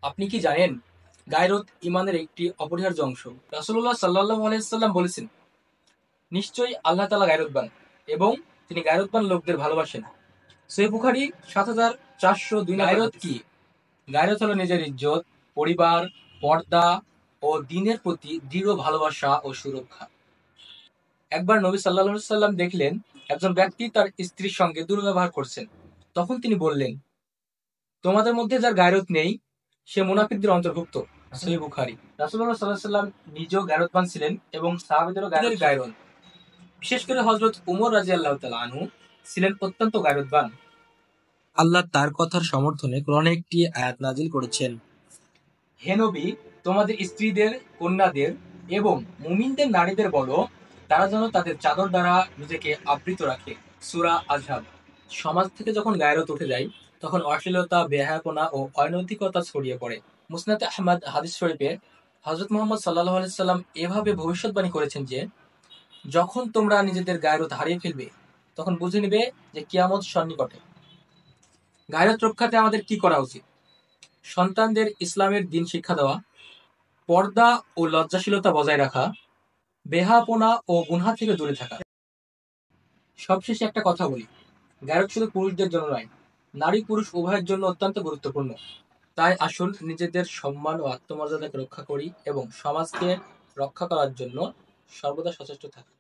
আপনি কি জানেন গায়রত ইমানের একটি অপরিহার্য অংশ? রাসূলুল্লাহ সাল্লাল্লাহু আলাইহি ওয়াসাল্লাম বলেছেন, নিশ্চয়ই আল্লাহ তাআলা গায়রতবান এবং তিনি গায়রতবান লোকদের ভালোবাসেন। সহিহ বুখারী ৭৪০২। গায়রত কি? গায়রত হলো নিজের ইজ্জত, পরিবার, পর্দা ও দ্বীনের প্রতি দৃঢ় ভালোবাসা ও সুরক্ষা। একবার নবী সাল্লাল্লাহু আলাইহি ওয়াসাল্লাম দেখলেন একজন ব্যক্তি তার স্ত্রীর সঙ্গে দুর্ব্যবহার করছেন। তখন তিনি বললেন, তোমাদের মধ্যে যার গায়রত নেই সে মুনাফিকদের অন্তর্ভুক্ত। সহিহ বুখারী। রাসূলুল্লাহ সাল্লাল্লাহু আলাইহি ওয়াসাল্লাম নিজেও গায়রতবান ছিলেন এবং সাহাবীদেরও গায়রত। বিশেষ করে হযরত উমর রাদিয়াল্লাহু তাআলা আনহু ছিলেন অত্যন্ত গায়রতবান। আল্লাহ তার কথার সমর্থনে কোরআনে একটি আয়াত নাজিল করেছেন, হে নবী, তোমাদের স্ত্রীদের, কন্যাদের এবং মুমিনদের নারীদের বলো তারা যেন তাদের চাদর দ্বারা নিজেকে আবৃত রাখে। সূরা আযহাব। সমাজ থেকে যখন গায়রত উঠে যায় তখন অশ্লীলতা, বেহায়াপনা ও অনৈতিকতা ছড়িয়ে পড়ে। মুসনাদে আহমদ হাদিস শরীফে হযরত মুহাম্মদ সাল্লাল্লাহু আলাইহি সাল্লাম এভাবে ভবিষ্যৎবাণী করেছেন যে, যখন তোমরা নিজেদের গায়রত হারিয়ে ফেলবে তখন বুঝে নিবে যে কিয়ামত সন্নিকটে। গায়রত রক্ষাতে আমাদের কি করা উচিত? সন্তানদের ইসলামের দ্বীন শিক্ষা দেওয়া, পর্দা ও লজ্জাশীলতা বজায় রাখা, বেহায়াপনা ও গুনহা থেকে দূরে থাকা। সবশেষে একটা কথা বলি, গায়রত শুধু পুরুষদের জন্য নয়, নারী পুরুষ উভয়ের জন্য অত্যন্ত গুরুত্বপূর্ণ। তাই আসুন নিজেদের সম্মান ও আত্মমর্যাদাকে রক্ষা করি এবং সমাজকে রক্ষা করার জন্য সর্বদা সচেষ্ট থাকি।